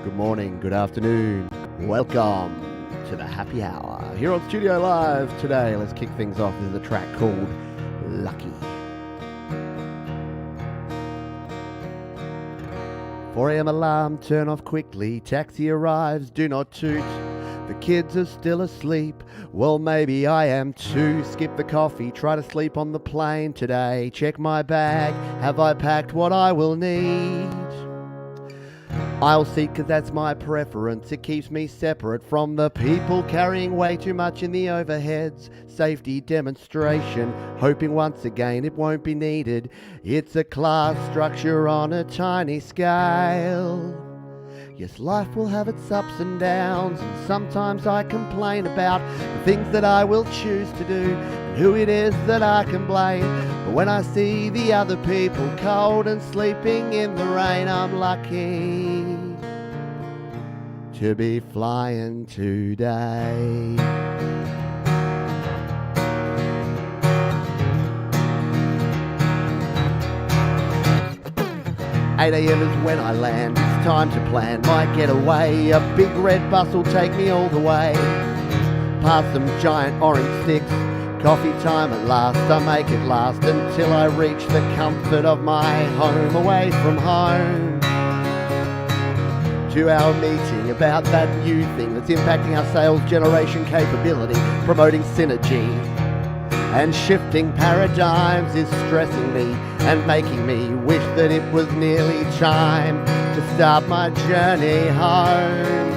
Good morning, good afternoon. Welcome to the happy hour. Here on Studio Live today, let's kick things off with a track called Lucky. 4 a.m. alarm, turn off quickly. Taxi arrives, do not toot. The kids are still asleep. Well, maybe I am too. Skip the coffee, try to sleep on the plane today. Check my bag, have I packed what I will need? I'll seat 'cause that's my preference. It keeps me separate from the people carrying way too much in the overheads. Safety demonstration, hoping once again it won't be needed. It's a class structure on a tiny scale. Yes, life will have its ups and downs, and sometimes I complain about the things that I will choose to do and who it is that I can blame. But when I see the other people cold and sleeping in the rain, I'm lucky to be flying today. 8 a.m. is when I land, it's time to plan my getaway. A big red bus will take me all the way, past some giant orange sticks. Coffee time at last, I make it last until I reach the comfort of my home, away from home. 2-hour meeting about that new thing that's impacting our sales generation capability, promoting synergy and shifting paradigms is stressing me and making me wish that it was nearly time to start my journey home.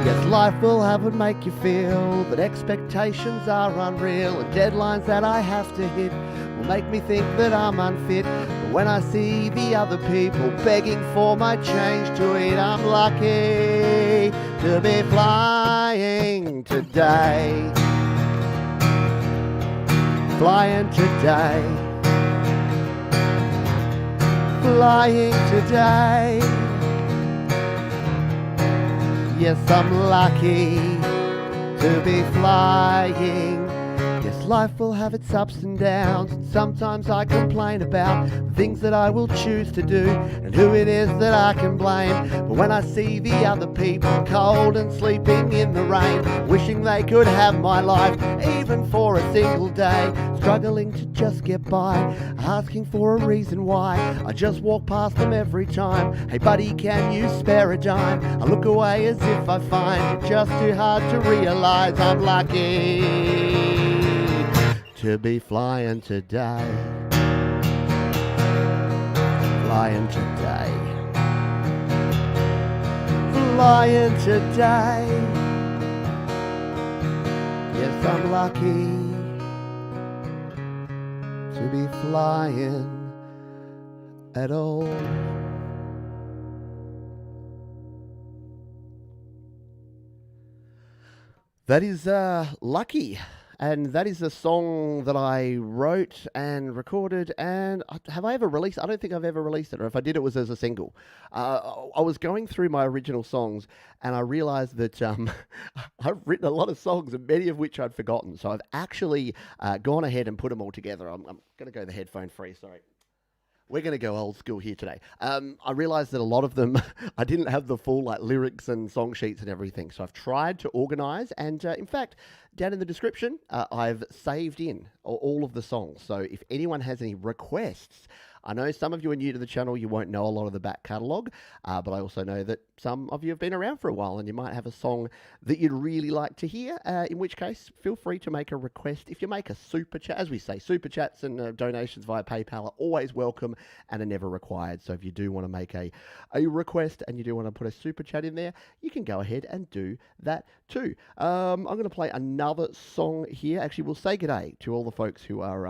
Yes, life will have it make you feel that expectations are unreal, and deadlines that I have to hit will make me think that I'm unfit. But when I see the other people begging for my change to eat, I'm lucky to be flying today. Flying today, flying today. Yes, I'm lucky to be flying. Yes, life will have its ups and downs, and sometimes I complain about the things that I will choose to do and who it is that I can blame. But when I see the other people cold and sleeping in the rain, wishing they could have my life even for a single day, struggling to just get by, asking for a reason why, I just walk past them every time. Hey buddy, can you spare a dime? I look away as if I find it just too hard to realize I'm lucky to be flying today. Flying today. Flying today. Yes, I'm lucky to be flying at all. That is Lucky. And that is a song that I wrote and recorded, and have I ever released? I don't think I've ever released it, or if I did, it was as a single. I was going through my original songs, and I realised that I've written a lot of songs, and many of which I'd forgotten. So I've actually gone ahead and put them all together. I'm going to go the headphone free, sorry. We're going to go old school here today. I realised that a lot of them, I didn't have the full lyrics and song sheets and everything. So I've tried to organise, and in fact, down in the description, I've saved in all of the songs. So if anyone has any requests, I know some of you are new to the channel, you won't know a lot of the back catalogue, but I also know that some of you have been around for a while and you might have a song that you'd really like to hear, in which case, feel free to make a request. If you make a super chat, as we say, super chats and donations via PayPal are always welcome and are never required. So if you do want to make a request and you do want to put a super chat in there, you can go ahead and do that too. I'm going to play another song here. Actually, we'll say g'day to all the folks who are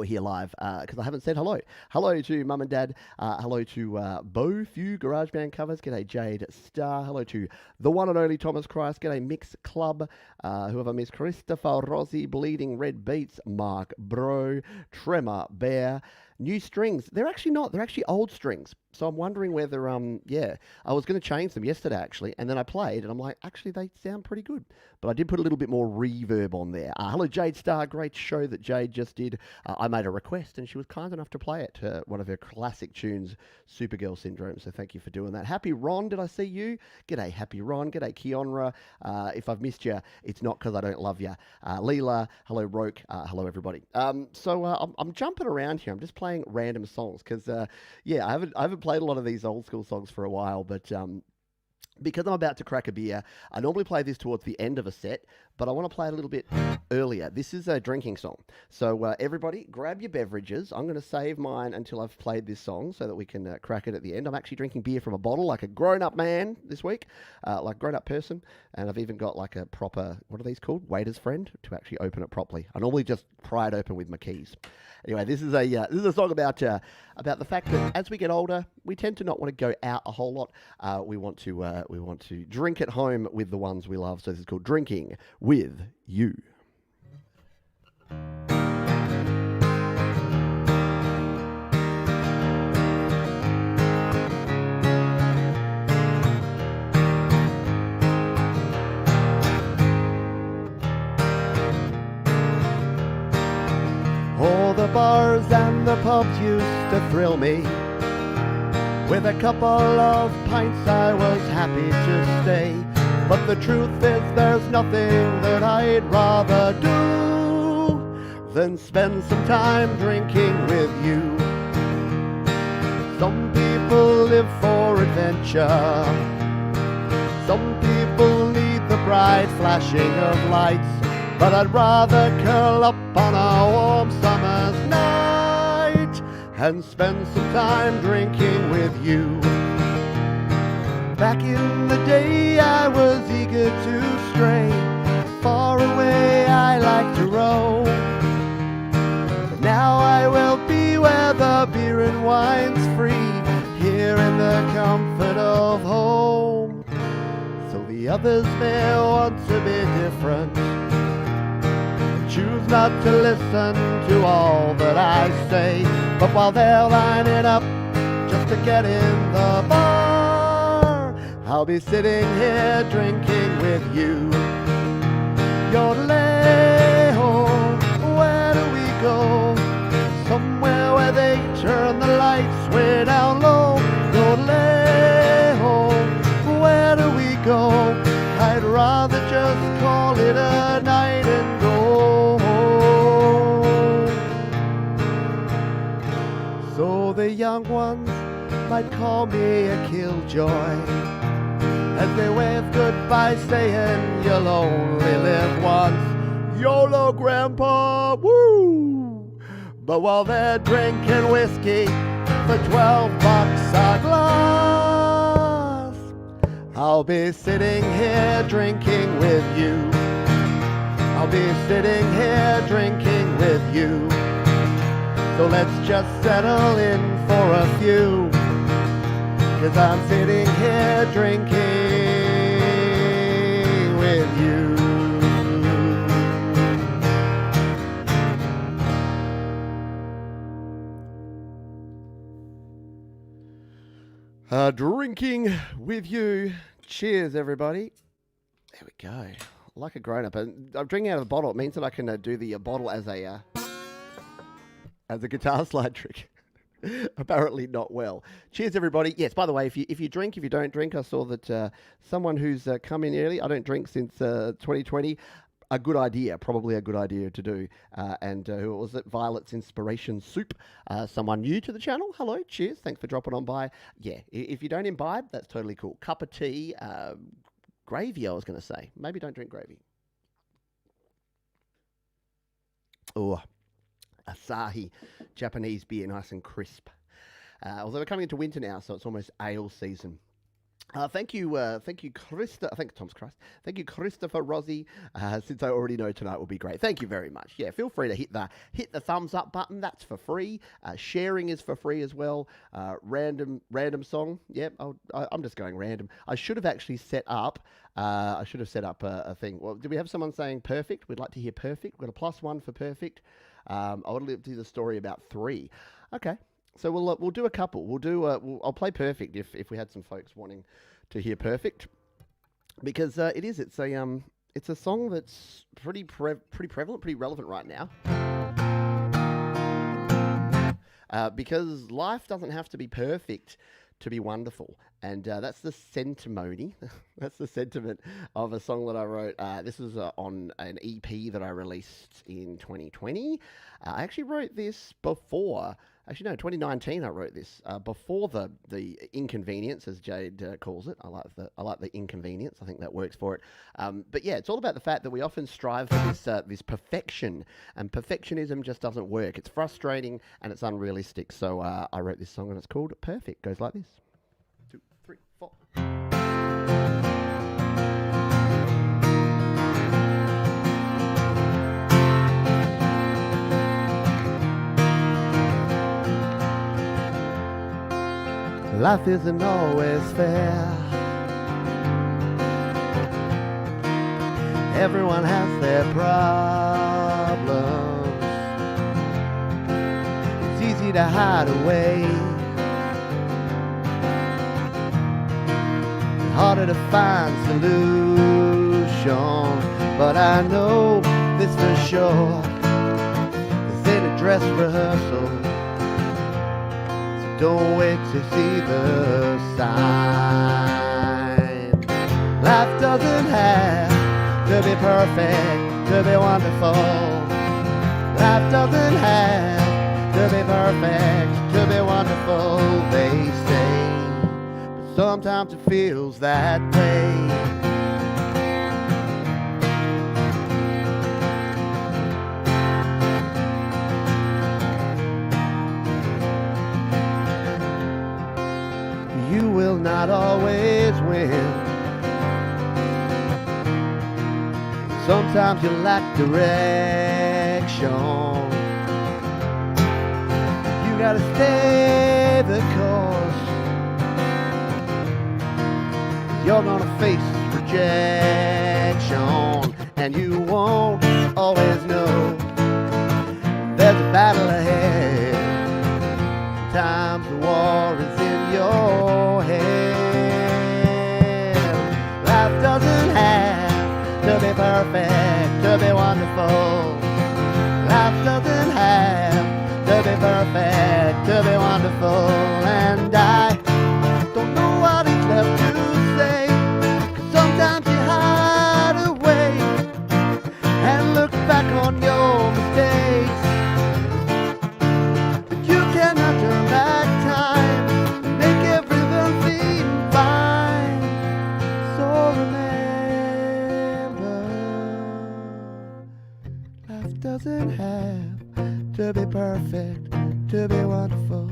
here live, because I haven't said hello. Hello to Mum and Dad. Hello to Bo Few GarageBand Covers. G'day Jade Star. Hello to the one and only Thomas Christ. G'day Mix Club. Who have I missed? Christopher Rossi, Bleeding Red Beats, Mark Bro, Tremor Bear, New strings. They're actually not. They're actually old strings. So I'm wondering whether, yeah, I was going to change them yesterday actually, and then I played, and I'm like, actually, they sound pretty good. But I did put a little bit more reverb on there. Hello, Jade Star. Great show that Jade just did. I made a request, and she was kind enough to play it. One of her classic tunes, Supergirl Syndrome. So thank you for doing that. Happy Ron, did I see you? G'day, Happy Ron. G'day, Keonra. If I've missed you, it's not because I don't love you. Leela. Hello, Roke. Hello, everybody. I'm jumping around here. I'm just playing random songs because, yeah, I haven't played a lot of these old school songs for a while, but because I'm about to crack a beer, I normally play this towards the end of a set, but I want to play it a little bit earlier. This is a drinking song. So everybody, grab your beverages. I'm going to save mine until I've played this song so that we can crack it at the end. I'm actually drinking beer from a bottle like a grown-up man this week, like a grown-up person, and I've even got like a proper, what are these called? Waiter's friend to actually open it properly. I normally just pry it open with my keys. Anyway, this is a song about the fact that as we get older, we tend to not want to go out a whole lot. We want to drink at home with the ones we love. So this is called Drinking with You. All the bars and the pubs used to thrill me. With a couple of pints I was happy to stay. But the truth is there's nothing that I'd rather do than spend some time drinking with you. Some people live for adventure. Some people need the bright flashing of lights. But I'd rather curl up on a warm summer's night and spend some time drinking with you. Back in the day I was eager to stray. Far away I like to roam. But now I will be where the beer and wine's free, here in the comfort of home. So the others may want to be different, choose not to listen to all that I say. But while they're lining up just to get in the bar, I'll be sitting here drinking with you. Yodelay-ho, where do we go? Somewhere where they turn the lights way down low. Yodelay-ho, where do we go? I'd rather just call it a night and go home. So the young ones might call me a killjoy as they wave goodbye saying you'll only live once. YOLO, Grandpa, woo! But while they're drinking whiskey for 12 bucks a glass, I'll be sitting here drinking with you. I'll be sitting here drinking with you. So let's just settle in for a few, 'cause I'm sitting here drinking with you. Drinking with you. Cheers, everybody. There we go. Like a grown-up. And I'm drinking out of the bottle. It means that I can do the bottle as a guitar slide trick. Apparently not well. Cheers, everybody. Yes, by the way, if you drink, if you don't drink, I saw that someone who's come in early, I don't drink since 2020, a good idea, probably a good idea to do. And who was it? Violet's Inspiration Soup. Someone new to the channel. Hello, cheers. Thanks for dropping on by. Yeah, if you don't imbibe, that's totally cool. Cup of tea, gravy, I was going to say. Maybe don't drink gravy. Oh, Asahi, Japanese beer, nice and crisp. Although we're coming into winter now, so it's almost ale season. Thank you, Krista. I think Tom's Christ. Thank you, Christopher Rossi. Since I already know tonight will be great. Thank you very much. Yeah, feel free to hit the thumbs up button. That's for free. Sharing is for free as well. Random song. Yep, I'm just going random. I should have actually set up. A thing. Well, did we have someone saying perfect? We'd like to hear perfect. We've got a +1 for perfect. I want to do the story about 3. Okay. So we'll do a couple. I'll play Perfect if we had some folks wanting to hear Perfect, because it's a song that's pretty prevalent, pretty relevant right now. Because life doesn't have to be perfect to be wonderful. And that's the sentimony. That's the sentiment of a song that I wrote. This was on an EP that I released in 2020. I actually wrote this before. Actually, no, 2019. I wrote this before the inconvenience, as Jade calls it. I like the inconvenience. I think that works for it. But yeah, it's all about the fact that we often strive for this perfection, and perfectionism just doesn't work. It's frustrating and it's unrealistic. So I wrote this song, and it's called Perfect. Goes like this: 2, 3, 4. Life isn't always fair. Everyone has their problems. It's easy to hide away, harder to find solutions. But I know this for sure, this ain't a dress rehearsal. Don't wait to see the sign. Life doesn't have to be perfect to be wonderful. Life doesn't have to be perfect to be wonderful, they say. But sometimes it feels that way. You will not always win. Sometimes you lack direction. You gotta stay the course. You're gonna face rejection, and you won't always know there's a battle ahead. Sometimes the war is in your head. Life doesn't have to be perfect to be wonderful. Life doesn't have to be perfect to be wonderful. And I don't know what is left to say, 'cause sometimes you hide away and look back on your mistakes. But you cannot turn back time and make everything seem fine. So remember, life doesn't have to be perfect to be wonderful.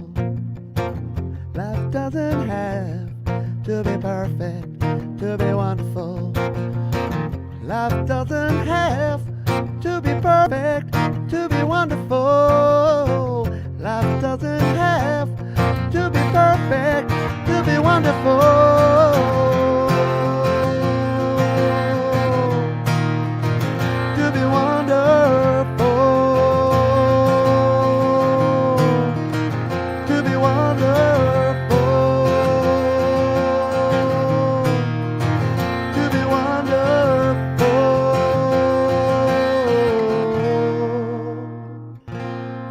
Life doesn't have to be perfect to be wonderful. Life doesn't have to be perfect to be wonderful. Life doesn't have to be perfect to be wonderful. To be wonderful. To be wonderful. To be wonderful.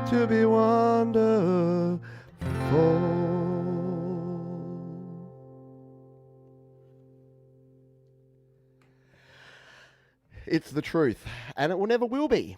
To be wonderful. It's the truth, and it will never will be.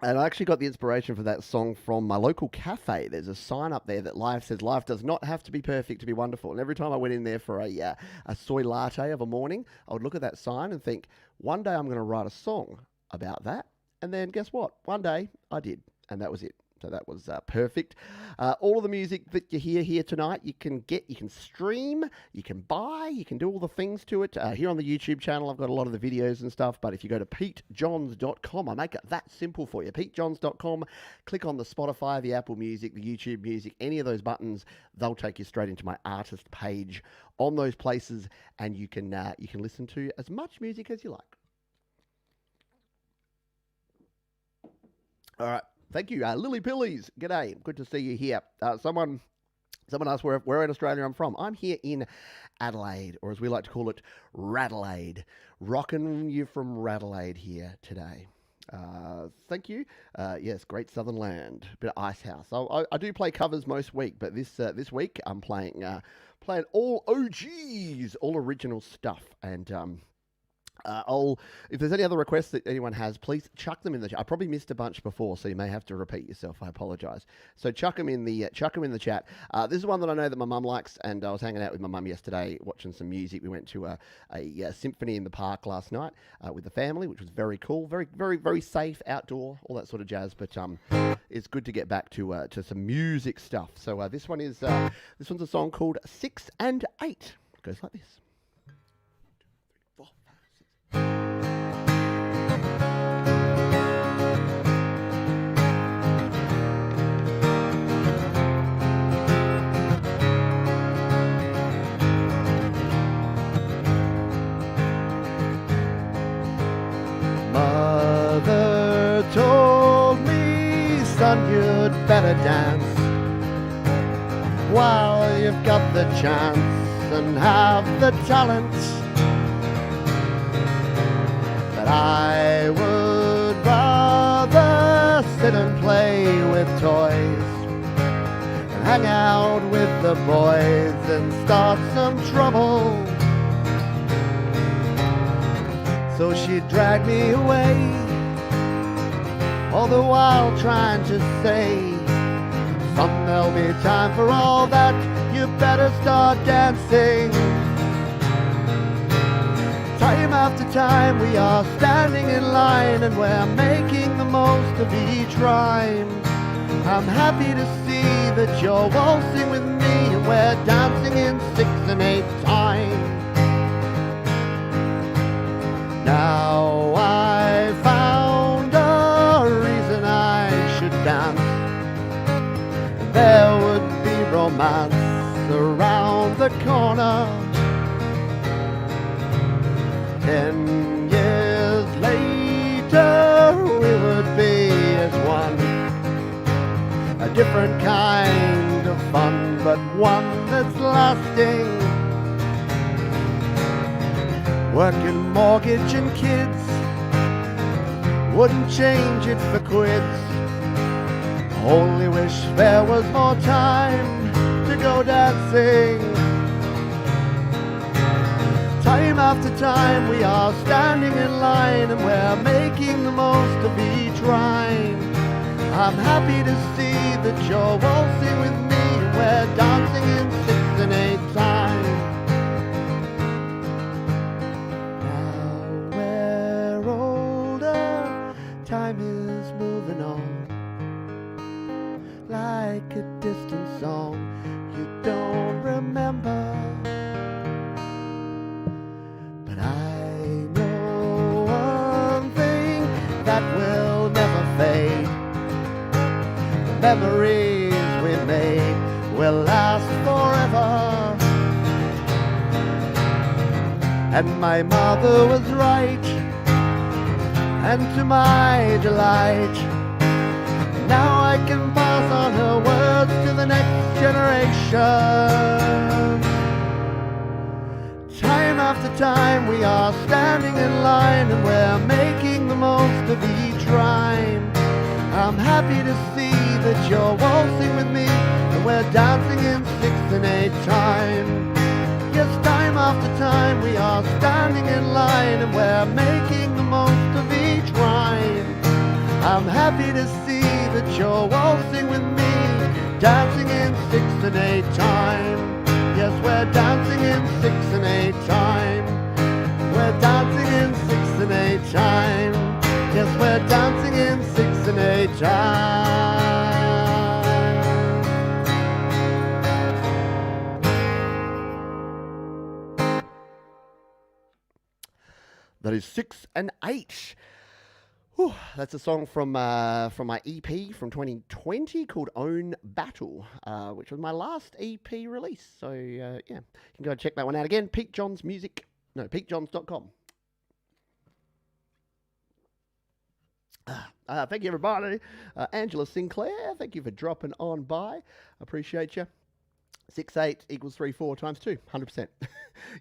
And I actually got the inspiration for that song from my local cafe. There's a sign up there that says life does not have to be perfect to be wonderful. And every time I went in there for a soy latte of a morning, I would look at that sign and think, one day I'm going to write a song about that. And then guess what? One day I did, and that was it. So that was perfect. All of the music that you hear here tonight, you can stream, you can buy, you can do all the things to it. Here on the YouTube channel, I've got a lot of the videos and stuff, but if you go to petejohns.com, I make it that simple for you. petejohns.com, click on the Spotify, the Apple Music, the YouTube Music, any of those buttons, they'll take you straight into my artist page on those places, and you can listen to as much music as you like. All right. Thank you. Lily Pillies, g'day. Good to see you here. Someone asked where in Australia I'm from. I'm here in Adelaide, or as we like to call it, Radelaide. Rocking you from Radelaide here today. Thank you. Yes, great southern land. Bit of Icehouse. I do play covers most week, but this week I'm playing all OGs, all original stuff, and if there's any other requests that anyone has, please chuck them in the chat. I probably missed a bunch before, so you may have to repeat yourself. I apologise. So chuck them in the chat. This is one that I know that my mum likes, and I was hanging out with my mum yesterday watching some music. We went to a symphony in the park last night with the family, which was very cool, very very very safe, outdoor, all that sort of jazz. But it's good to get back to some music stuff. So this one's a song called 6 and 8. It goes like this. Mother told me, son, you'd better dance while you've got the chance and have the talent. But I would rather sit and play with toys and hang out with the boys and start some trouble. So she dragged me away, all the while trying to say, son, there'll be time for all that, you better start dancing. Time after time we are standing in line and we're making the most of each rhyme. I'm happy to see that you're waltzing with me and we're dancing in 6 and 8 time. Now I found a reason I should dance. There would be romance around the corner. 10 years later we would be as one. A different kind of fun, but one that's lasting. Working mortgage and kids, wouldn't change it for quids. Only wish there was more time to go dancing. Time after time we are standing in line and we're making the most of each rhyme. I'm happy to see that you're waltzing with me and we're dancing in 6 and 8 time. Time is moving on like a distant song you don't remember. But I know one thing that will never fade. The memories we made will last forever. And my mother was right, and to my delight, now I can pass on her words to the next generation. Time after time we are standing in line and we're making the most of each rhyme. I'm happy to see that you're waltzing with me and we're dancing in 6 and 8 time. Yes, time after time we are standing in line and we're making the most of each rhyme. I'm happy to see that you're waltzing with me, dancing in 6 and 8 time. Yes, we're dancing in 6 and 8 time. We're dancing in 6 and 8 time. Yes, we're dancing in 6 and 8 time. That is 6 and 8. Whew, that's a song from my EP from 2020 called Own Battle, which was my last EP release. So, yeah, you can go and check that one out again. PeteJohnsCom. Thank you, everybody. Angela Sinclair, thank you for dropping on by. Appreciate you. 6-8 equals 3-4 times 2, 100%.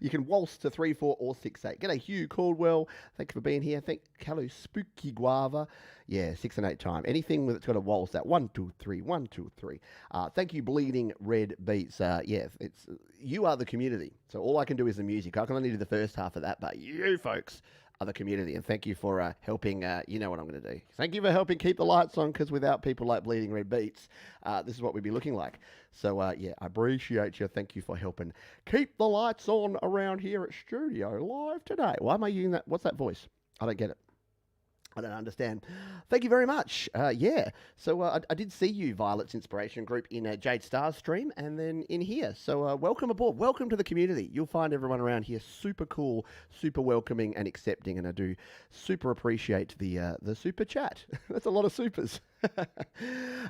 You can waltz to 3-4 or 6-8. G'day, Hugh Caldwell. Thank you for being here. Hello, Spooky Guava. Yeah, 6 and 8 time. Anything that's got a waltz, that 1, 2, 3, 1, 2, 3. Thank you, Bleeding Red Beats. It's you are the community. So all I can do is the music. I can only do the first half of that, but you folks are the community. And thank you for helping. You know what I'm going to do. Thank you for helping keep the lights on, because without people like Bleeding Red Beats, this is what we'd be looking like. So, I appreciate you. Thank you for helping keep the lights on around here at Studio Live today. Why am I using that? What's that voice? I don't get it. I don't understand. Thank you very much. So I did see you, Violet's Inspiration Group, in Jade Star's stream and then in here. So welcome aboard. Welcome to the community. You'll find everyone around here super cool, super welcoming and accepting. And I do super appreciate the super chat. That's a lot of supers.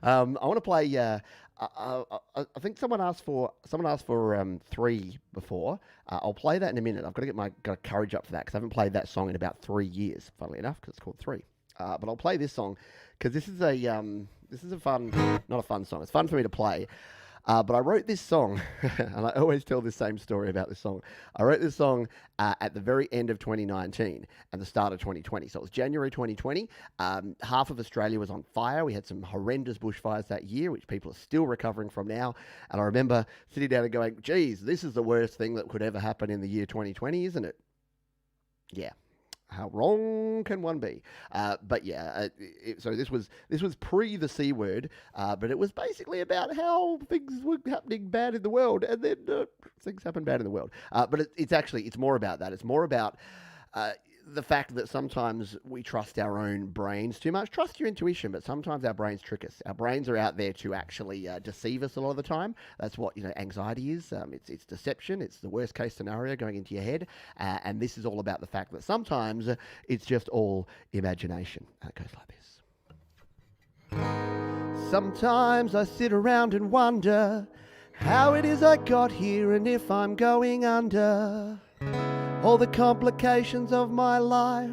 I want to play... I think someone asked for 3 before. I'll play that in a minute. I've got to get my courage up for that, because I haven't played that song in about 3 years, funnily enough, because it's called 3. But I'll play this song because this is a fun, not a fun song. It's fun for me to play. But I wrote this song, and I always tell this same story about this song. I wrote this song at the very end of 2019 and the start of 2020. So it was January 2020. Half of Australia was on fire. We had some horrendous bushfires that year, which people are still recovering from now. And I remember sitting down and going, geez, this is the worst thing that could ever happen in the year 2020, isn't it? Yeah. How wrong can one be? So this was pre the C word, but it was basically about how things were happening bad in the world, and then things happen bad in the world. But it's more about that. It's more about the fact that sometimes we trust our own brains too much. Trust your intuition, but sometimes our brains trick us. Our brains are out there to actually deceive us a lot of the time. That's what anxiety is. It's deception. It's the worst case scenario going into your head. And this is all about the fact that sometimes it's just all imagination. And it goes like this. Sometimes I sit around and wonder how it is I got here and if I'm going under. All the complications of my life,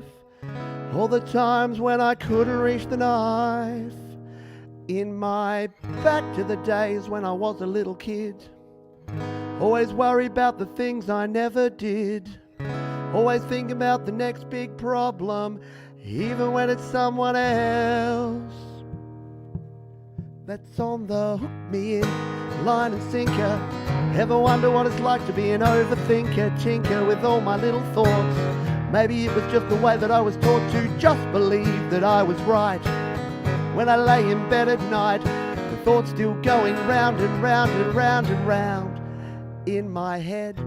all the times when I couldn't reach the knife. In my back to the days when I was a little kid, always worry about the things I never did. Always think about the next big problem, even when it's someone else that's on the hook me in, line and sinker. Ever wonder what it's like to be an overthinker, tinker with all my little thoughts? Maybe it was just the way that I was taught to just believe that I was right. When I lay in bed at night, the thoughts still going round and round and round and round in my head.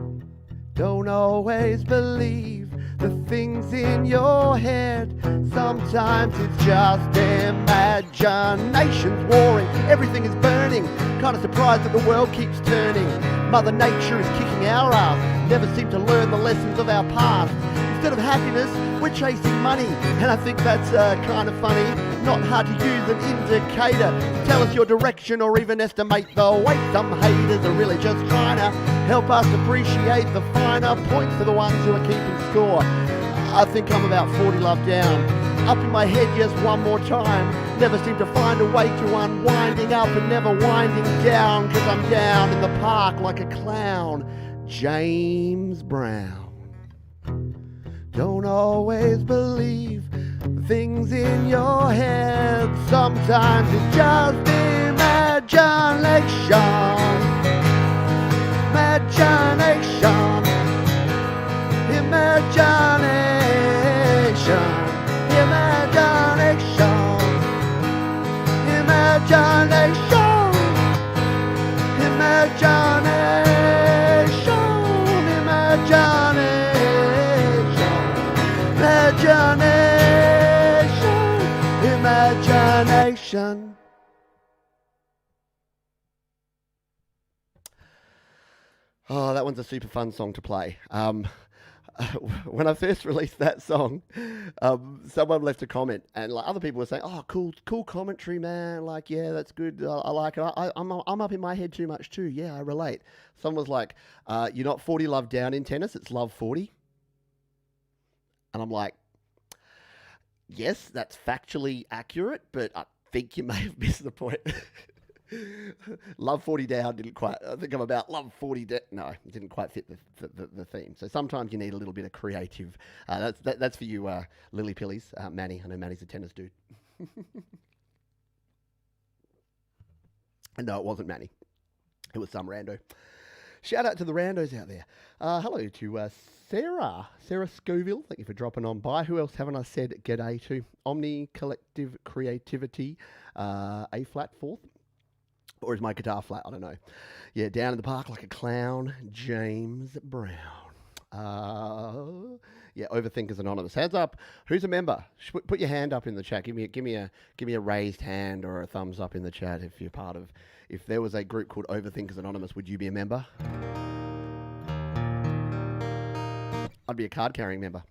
Don't always believe the things in your head. Sometimes it's just imagination's warring. Everything is burning. Kind of surprised that the world keeps turning. Mother Nature is kicking our ass. Never seem to learn the lessons of our past. Instead of happiness, we're chasing money. And I think that's kind of funny. Not hard to use an indicator to tell us your direction or even estimate the weight. Some haters are really just trying to help us appreciate the finer points to the ones who are keeping score. I think I'm about 40 love down. Up in my head just one more time. Never seem to find a way to unwinding up and never winding down, 'cause I'm down in the park like a clown. James Brown. Don't always believe the things in your head. Sometimes it's just imagination. Imagination. Imagination. Imagination. Imagination. Imagination. Imagination. Oh, that one's a super fun song to play. When I first released that song, someone left a comment, and like other people were saying, "Oh, cool commentary, man. Like, yeah, that's good. I like it. I'm up in my head too much too. Yeah, I relate." Someone was like, "You're not 40 love down in tennis. It's love 40." And I'm like, Yes, that's factually accurate, but I think you may have missed the point. Love 40 Down didn't quite. I think I'm about Love 40 Down. No, it didn't quite fit the theme. So sometimes you need a little bit of creative. That's for you, Lily Pillies. Manny, I know Manny's a tennis dude. And no, it wasn't Manny. It was some rando. Shout out to the randos out there. Hello to Sarah Scoville. Thank you for dropping on by. Who else haven't I said g'day to? Omni Collective Creativity, A flat fourth. Or is my guitar flat? I don't know. Yeah, down in the park like a clown, James Brown. Yeah, Overthinkers Anonymous. Hands up. Who's a member? Put your hand up in the chat. Give me a raised hand or a thumbs up in the chat if you're part of. If there was a group called Overthinkers Anonymous, would you be a member? I'd be a card carrying member.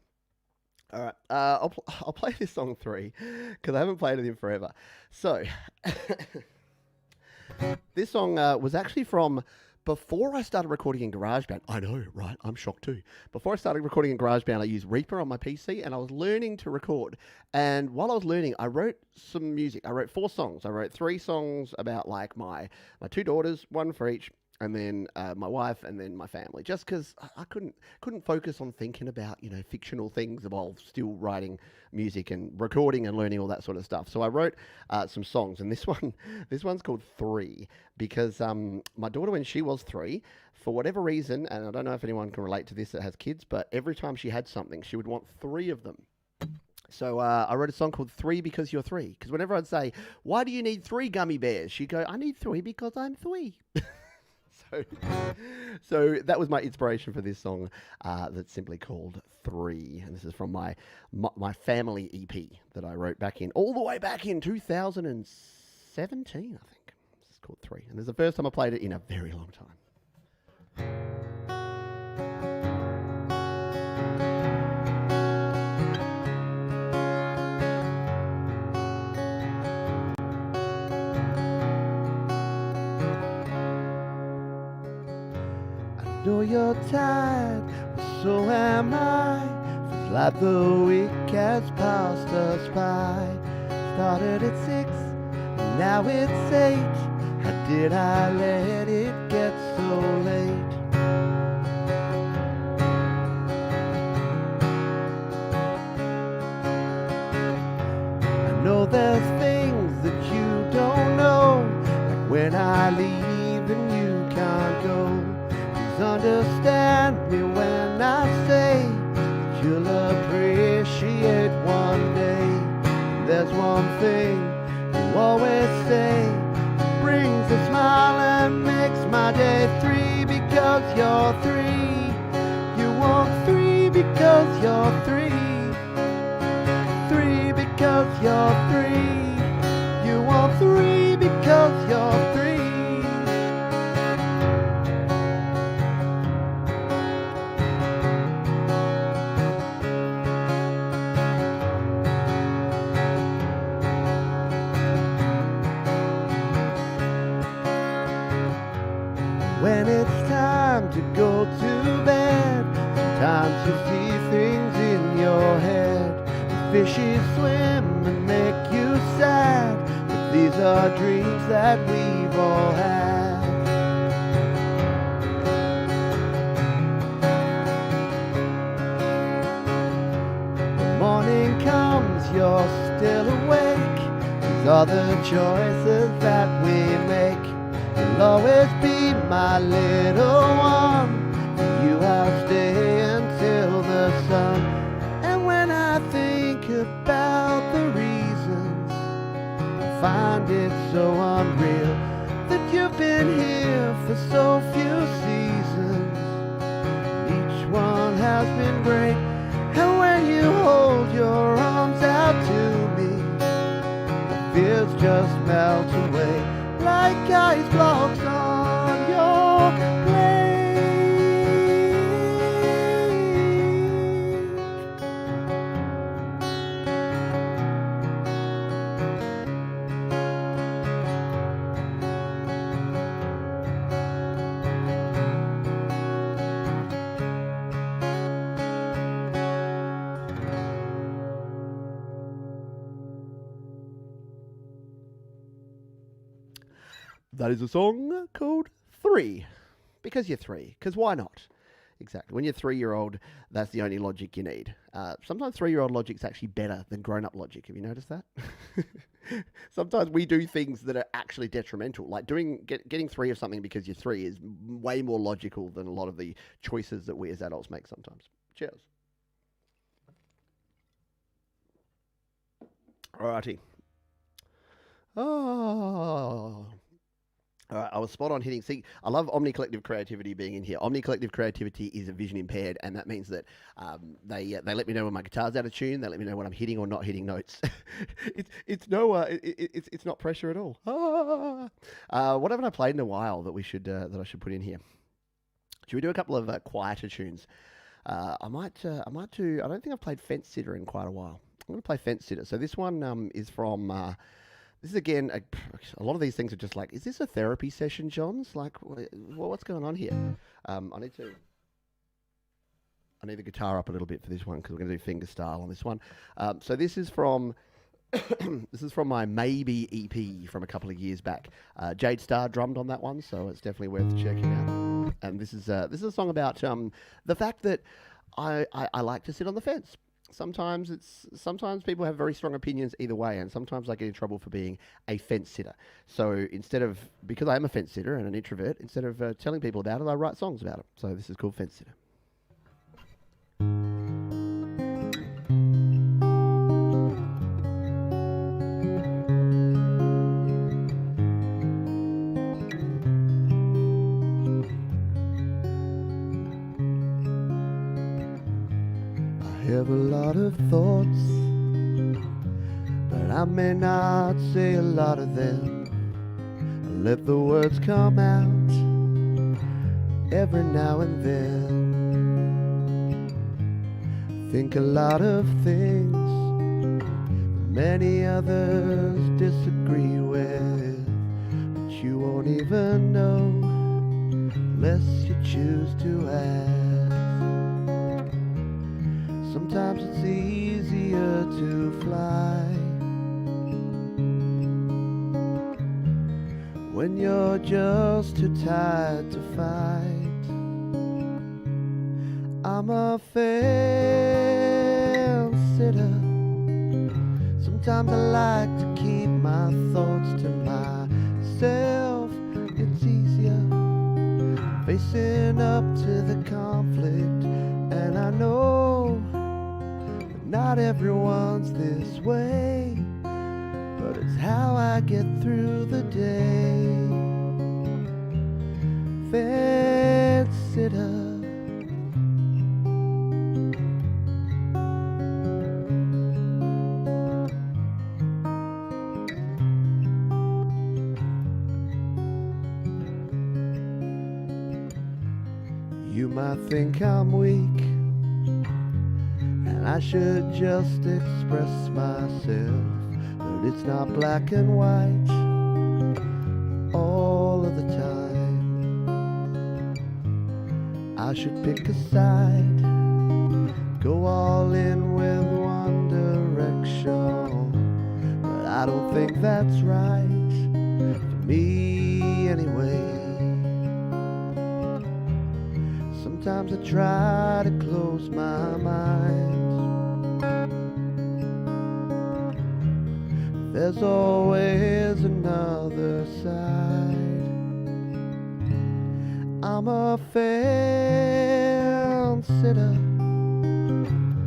All right, I'll play this song 3 because I haven't played it in forever. So. This song was actually from before I started recording in GarageBand. I know, right? I'm shocked too. Before I started recording in GarageBand, I used Reaper on my PC and I was learning to record. And while I was learning, I wrote some music. I wrote 4 songs. I wrote 3 songs about like my 2 daughters, one for each, and then my wife, and then my family. Just because I couldn't focus on thinking about fictional things while still writing music and recording and learning all that sort of stuff. So I wrote some songs, and this one's called 3 because my daughter, when she was 3, for whatever reason, and I don't know if anyone can relate to this that has kids, but every time she had something, she would want 3 of them. So I wrote a song called 3 Because You're 3. Because whenever I'd say, why do you need 3 gummy bears? She'd go, I need 3 because I'm 3. So that was my inspiration for this song that's simply called 3. And this is from my family EP that I wrote all the way back in 2017, I think. This is called 3. And this is the first time I played it in a very long time. I know you're tired, but so am I. Feels like the week has passed us by. Started at 6, and now it's 8. How did I let it get so late? I know there's things that you don't know, like when I leave and you can't go. Understand me when I say that you'll appreciate one day. There's one thing you always say that brings a smile and makes my day. 3 because you're 3. You want 3 because you're 3. 3 because you're 3. You want 3 because you're 3. When it's time to go to bed, sometimes you see things in your head. The fishes swim and make you sad, but these are dreams that we've all had. When morning comes, you're still awake. These are the choices that we make. You'll always be my little one. For you I'll stay until the sun. And when I think about the reasons, I find it so unreal that you've been here for so few seasons. Each one has been great. And when you hold your arms out to me, my fears just melt away like ice blocks on your plate. That is a song called Three. Because you're three. Because why not? Exactly. When you're 3-year-old, that's the only logic you need. Sometimes 3-year-old logic's actually better than grown-up logic. Have you noticed that? Sometimes we do things that are actually detrimental. Like getting 3 of something because you're 3 is way more logical than a lot of the choices that we as adults make sometimes. Cheers. Alrighty. Oh. All right, I was spot on hitting. See, I love omni-collective creativity being in here. Omni-collective creativity is a vision impaired, and that means that they let me know when my guitar's out of tune. They let me know when I'm hitting or not hitting notes. It's not pressure at all. What haven't I played in a while that I should put in here? Should we do a couple of quieter tunes? I might do. I don't think I've played Fence Sitter in quite a while. I'm going to play Fence Sitter. So this one is from. This is again, a lot of these things are just like, is this a therapy session, Johns? Like, what's going on here? I need the guitar up a little bit for this one because we're going to do finger style on this one. So this is from this is from my Maybe EP from a couple of years back. Jade Starr drummed on that one, so it's definitely worth checking out. And this is a song about the fact that I like to sit on the fence. Sometimes people have very strong opinions either way, and sometimes I get in trouble for being a fence sitter. So because I am a fence sitter and an introvert, instead of telling people about it, I write songs about it. So this is called Fence Sitter. I have a lot of thoughts, but I may not say a lot of them. I let the words come out every now and then. Think a lot of things many others disagree with, but you won't even know unless you choose to ask. Sometimes it's easier to fly when you're just too tired to fight. I'm a fence sitter. Sometimes I like to keep my thoughts to myself. It's easier facing up to the conflict, and I know not everyone's this way, but it's how I get through the day. Fence sitter. You might think I'm weak, I should just express myself, but it's not black and white all of the time. I should pick a side, go all in with one direction, but I don't think that's right for me anyway. Sometimes I try to close my mind. There's always another side. I'm a fence sitter.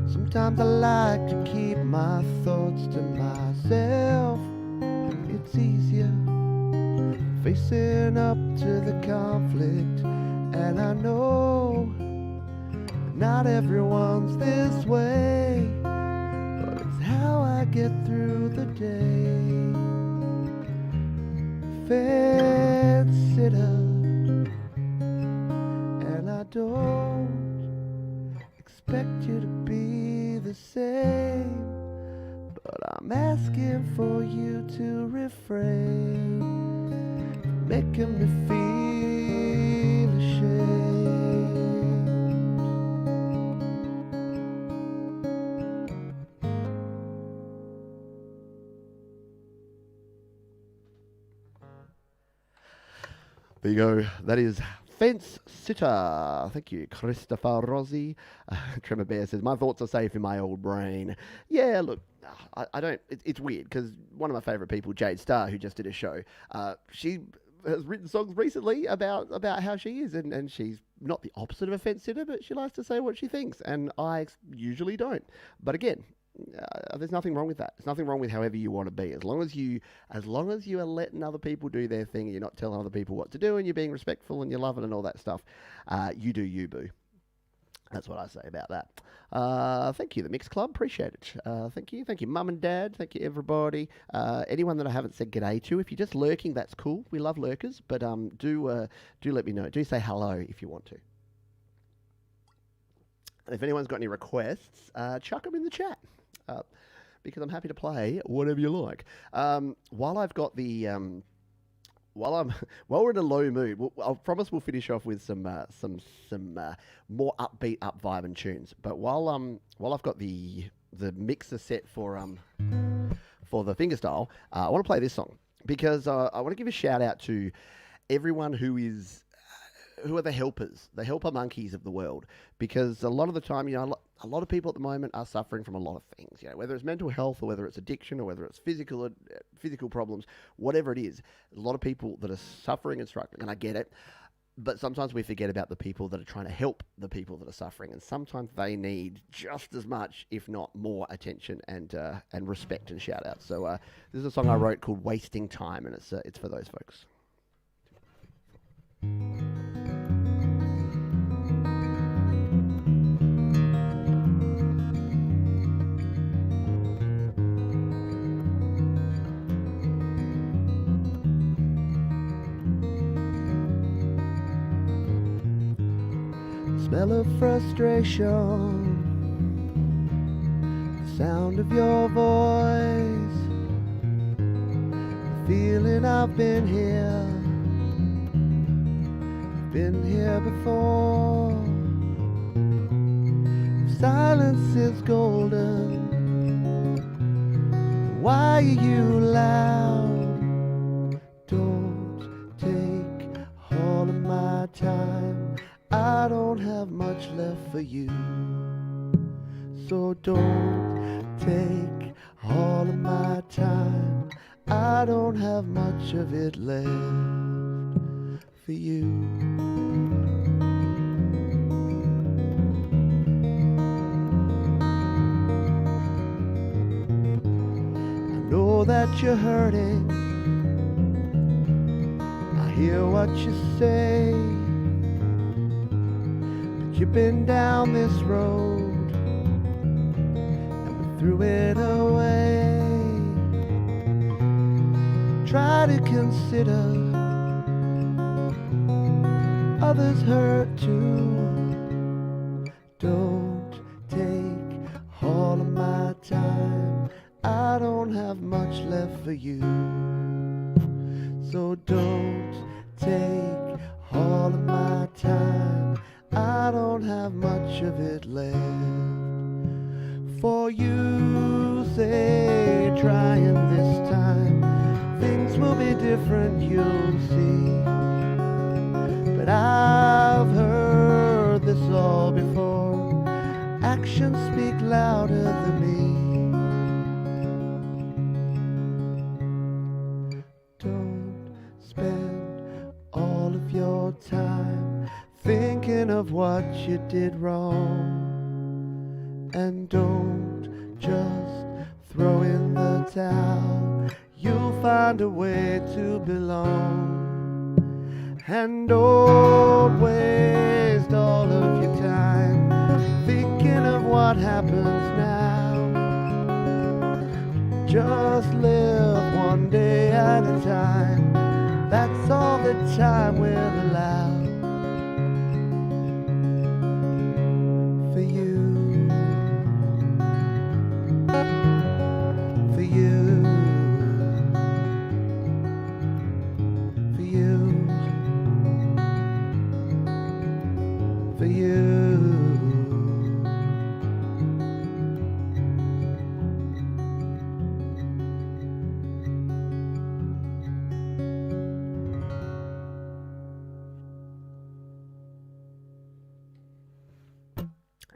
Sometimes I like to keep my thoughts to myself. It's easier facing up to the conflict, and I know not everyone's this way, but it's how I get through the day. Fence sitter, and I don't expect you to be the same, but I'm asking for you to refrain from making me feel ashamed. There you go. That is Fence Sitter. Thank you, Christopher Rossi. Tremor Bear says, my thoughts are safe in my old brain. Yeah, look, I don't. It's weird because one of my favourite people, Jade Starr, who just did a show, she has written songs recently about how she is, and she's not the opposite of a fence sitter, but she likes to say what she thinks, and I usually don't. But again, there's nothing wrong with that. There's nothing wrong with however you want to be, as long as you are letting other people do their thing, and you're not telling other people what to do, and you're being respectful, and you're loving and all that stuff. You do you, boo. That's what I say about that. Thank you, the Mix Club. Appreciate it. Thank you, Mum and Dad. Thank you, everybody. Anyone that I haven't said g'day to, if you're just lurking, that's cool. We love lurkers, but do let me know. Do say hello if you want to. And if anyone's got any requests, chuck them in the chat. Because I'm happy to play whatever you like. While I've got the while we're in a low mood, I promise we'll finish off with some more upbeat, up vibing tunes. But while I've got the mixer set for the fingerstyle, I want to play this song because I want to give a shout out to everyone who are the helpers, the helper monkeys of the world. Because a lot of the time, a lot of people at the moment are suffering from a lot of things. Whether it's mental health or whether it's addiction or whether it's physical problems, whatever it is, a lot of people that are suffering and struggling, and I get it. But sometimes we forget about the people that are trying to help the people that are suffering, and sometimes they need just as much, if not more, attention and respect and shout outs. So this is a song I wrote called "Wasting Time," and it's for those folks. Smell of frustration, the sound of your voice, the feeling I've been here before. If silence is golden, why are you loud? Don't take all of my time, I don't have much left for you. So don't take all of my time, I don't have much of it left for you. I know that you're hurting, I hear what you say. You've been down this road and we threw it away. Try to consider others hurt too. Don't take all of my time, I don't have much left for you. So don't take all of my time, I don't have much of it left for you. Say, trying this time, things will be different, you'll see. But I've heard this all before, actions speak louder than me. Don't spend all of your time thinking of what you did wrong, and don't just throw in the towel, you'll find a way to belong. And don't waste all of your time thinking of what happens now. Just live one day at a time, that's all the time we'll allow.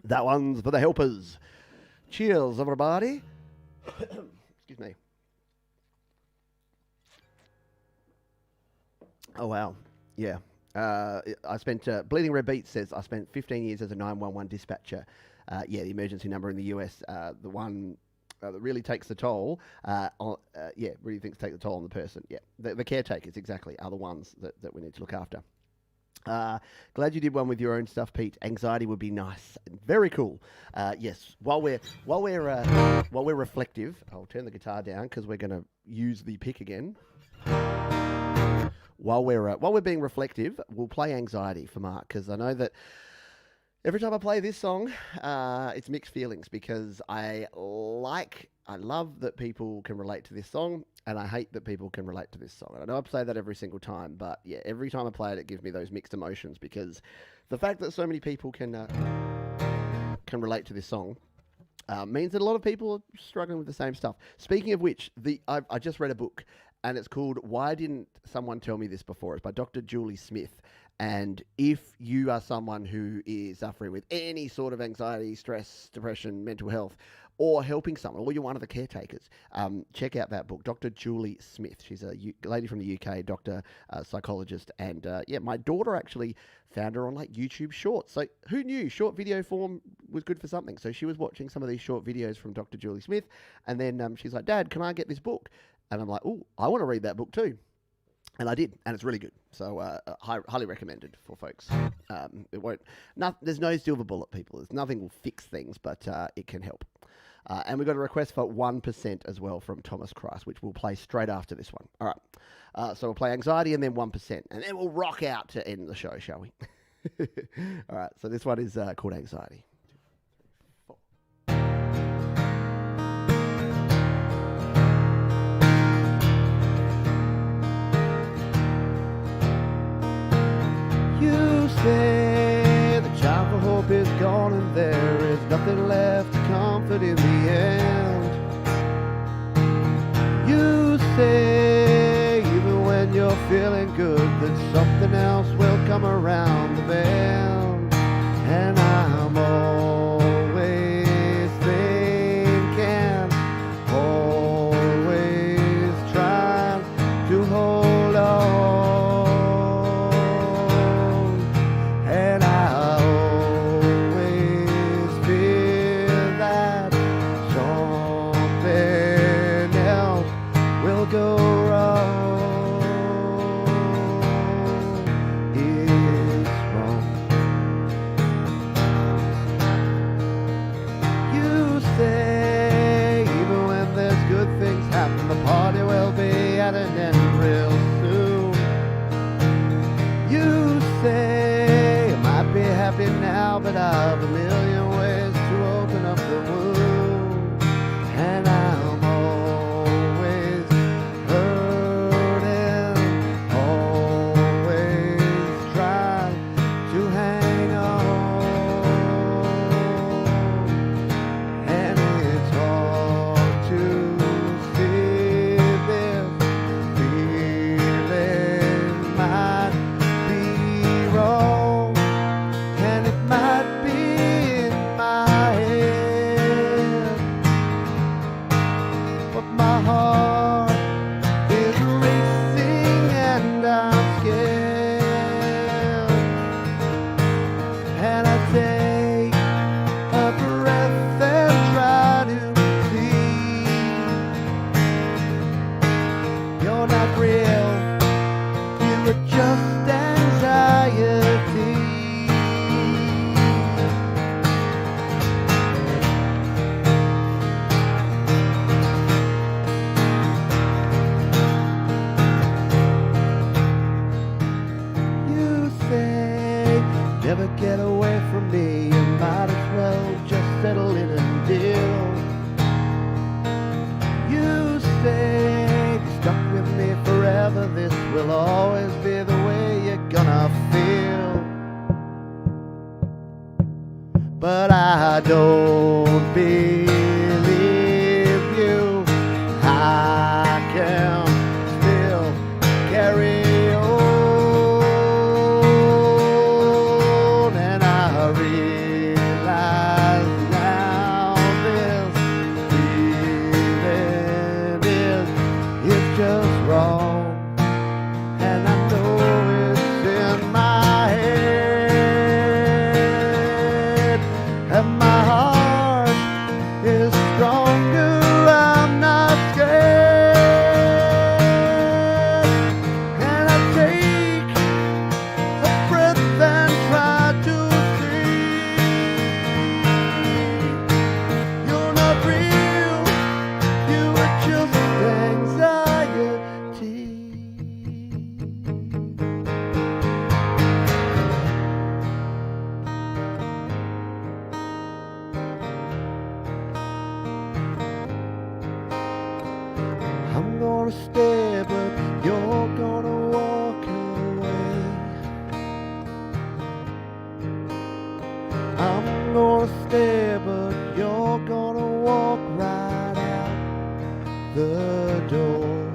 That one's for the helpers. Cheers, everybody. Excuse me. Oh, wow. Yeah. I spent, Bleeding Red Beat says, I spent 15 years as a 911 dispatcher. Yeah, the emergency number in the US, the one that really takes the toll, really thinks take the toll on the person. Yeah, the caretakers, exactly, are the ones that we need to look after. Glad you did one with your own stuff, Pete. Anxiety would be nice. Very cool. Yes. While we're reflective, I'll turn the guitar down because we're going to use the pick again. While we're being reflective, we'll play Anxiety for Mark, because I know that every time I play this song, it's mixed feelings, because I love that people can relate to this song, and I hate that people can relate to this song. And I know I say that every single time, but yeah, every time I play it, it gives me those mixed emotions, because the fact that so many people can relate to this song means that a lot of people are struggling with the same stuff. Speaking of which, I just read a book, and it's called Why Didn't Someone Tell Me This Before? It's by Dr. Julie Smith. And if you are someone who is suffering with any sort of anxiety, stress, depression, mental health, or helping someone, or you're one of the caretakers, check out that book, Dr. Julie Smith. She's a lady from the UK, doctor, psychologist, and my daughter actually found her on like YouTube Shorts. So who knew short video form was good for something? So she was watching some of these short videos from Dr. Julie Smith, and then she's like, "Dad, can I get this book?" And I'm like, "Oh, I want to read that book too." And I did, and it's really good. So highly recommended for folks. There's no silver bullet, people. There's nothing will fix things, but it can help. And we've got a request for 1% as well from Thomas Christ, which we'll play straight after this one. All right. So we'll play Anxiety and then 1%, and then we'll rock out to end the show, shall we? All right. So this one is called Anxiety. You say the child for hope is gone and there is nothing left to comfort in the end. You say even when you're feeling good that something else will come around the bend. And I'm always thinking, always trying to hold on. But I've a million ways to open up the wound, and I'm always hurting, always trying to hang on, and it's hard to see this feeling might be wrong. Might be in my head, but my heart is racing and I'm scared. And I take a breath and try to see you're not real, you are just anxiety. Never get away from me, you might as well just settle in and deal. You say you're stuck with me forever, this will always be the way you're gonna feel. But I don't believe you, I can still carry on. I realize I'm gonna stay, but you're gonna walk right out the door.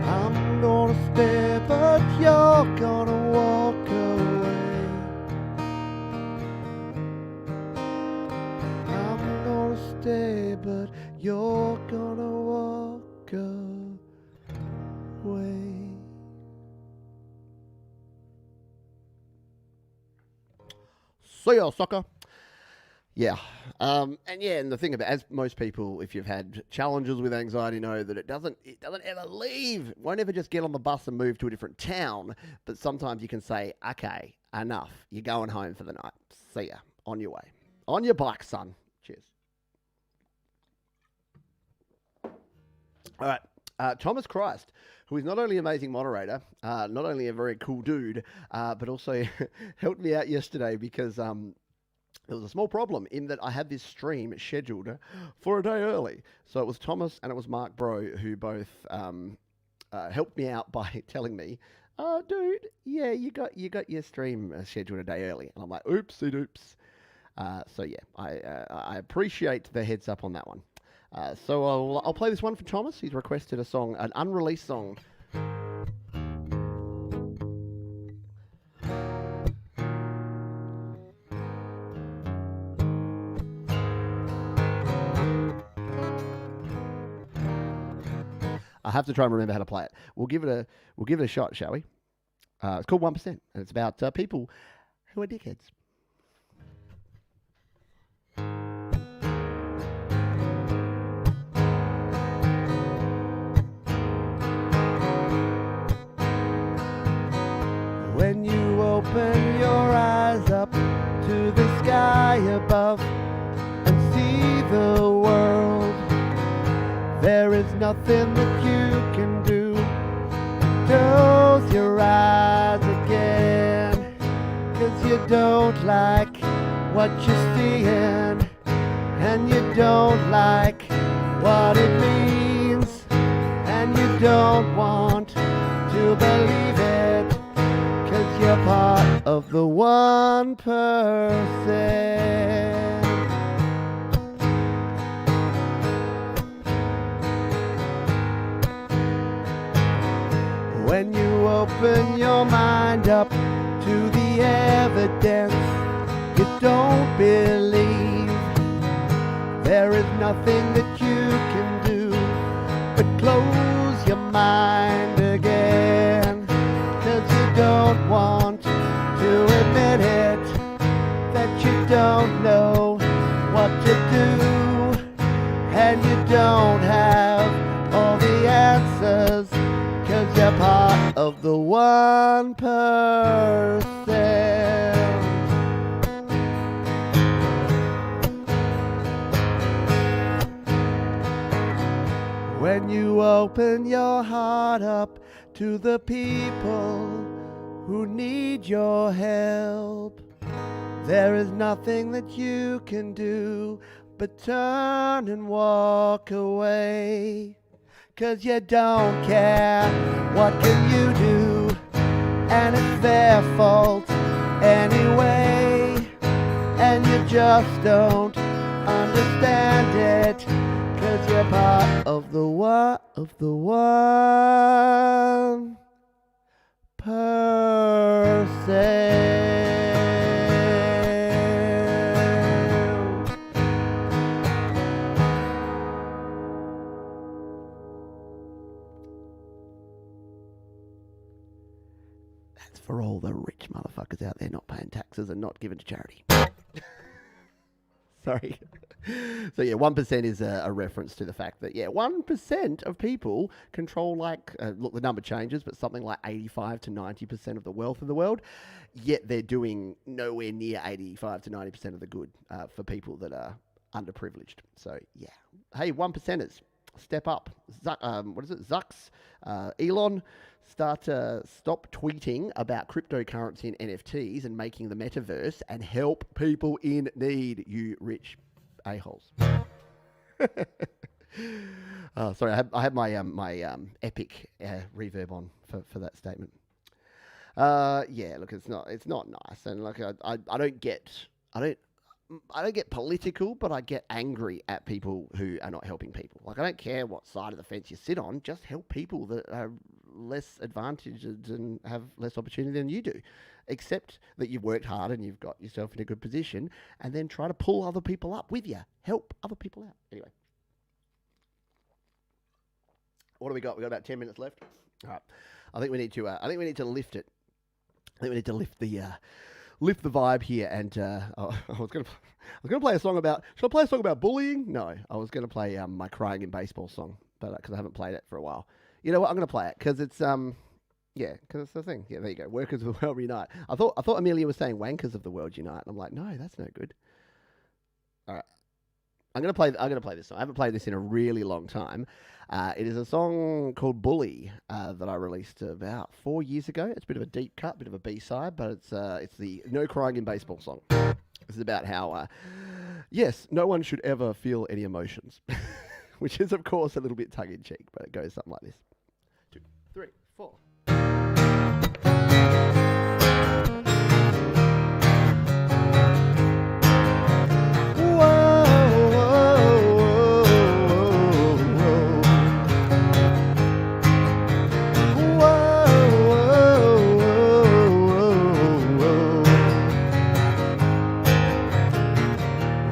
I'm gonna stay, but you're gonna walk away. I'm gonna stay, but you're gonna walk away. See ya, sucker. Yeah. And the thing about, as most people, if you've had challenges with anxiety, know that it doesn't ever leave. It won't ever just get on the bus and move to a different town. But sometimes you can say, okay, enough. You're going home for the night. See ya. On your way. On your bike, son. Cheers. All right. Thomas Christ, who is not only an amazing moderator, not only a very cool dude, but also helped me out yesterday because there was a small problem in that I had this stream scheduled for a day early. So it was Thomas and it was Mark Bro who both helped me out by telling me, "Oh, dude, yeah, you got your stream scheduled a day early." And I'm like, "Oopsie doops." So yeah, I appreciate the heads up on that one. So I'll play this one for Thomas. He's requested a song, an unreleased song. I have to try and remember how to play it. We'll give it a shot, shall we? It's called 1%, and it's about people who are dickheads. When you open your eyes up to the sky above and see the world, there is nothing that you can do. Close your eyes again, 'cause you don't like what you're seeing, and you don't like what it means, and you don't want to believe it, 'cause you're part of the 1%. When you open your mind up to the evidence you don't believe, there is nothing that you can do but close your mind again, 'cause you don't want to admit it, that you don't know what to do, and you don't have all the answers, 'cause you're part of the 1%. When you open your heart up to the people who need your help, there is nothing that you can do but turn and walk away, 'cause you don't care what can you do, and it's their fault anyway, and you just don't understand it, 'cause you're part of the 1%. That's for all the rich motherfuckers out there not paying taxes and not giving to charity. Sorry. So yeah, 1% is a reference to the fact that 1% of people control look, the number changes, but something like 85 to 90% of the wealth in the world. Yet they're doing nowhere near 85 to 90% of the good for people that are underprivileged. So yeah, hey, 1%ers, step up. What is it? Zucks, Elon. Stop tweeting about cryptocurrency and NFTs and making the metaverse, and help people in need, you rich a-holes. Sorry, I have my epic reverb on for that statement. Yeah, look, it's not nice, and like I don't get I don't I don't get political, but I get angry at people who are not helping people. Like, I don't care what side of the fence you sit on, just help people that are less advantaged and have less opportunity than you do. Accept that you've worked hard and you've got yourself in a good position, and then try to pull other people up with you. Help other people out. Anyway, what do we got? We got about 10 minutes left. All right. I think we need to. I think we need to lift it. I think we need to lift the vibe here. And I was gonna play a song about. Should I play a song about bullying? No, I was gonna play my crying in baseball song, but because I haven't played it for a while. You know what? I'm gonna play it because it's yeah, because it's the thing. Yeah, there you go. Workers of the world unite. I thought Amelia was saying wankers of the world unite. And I'm like, no, that's no good. All right. I'm gonna play this song. I haven't played this in a really long time. It is a song called "Bully" that I released about 4 years ago. It's a bit of a deep cut, bit of a B-side, but it's the "No Crying in Baseball" song. This is about how yes, no one should ever feel any emotions, which is of course a little bit tongue in cheek, but it goes something like this: 2, 3, 4.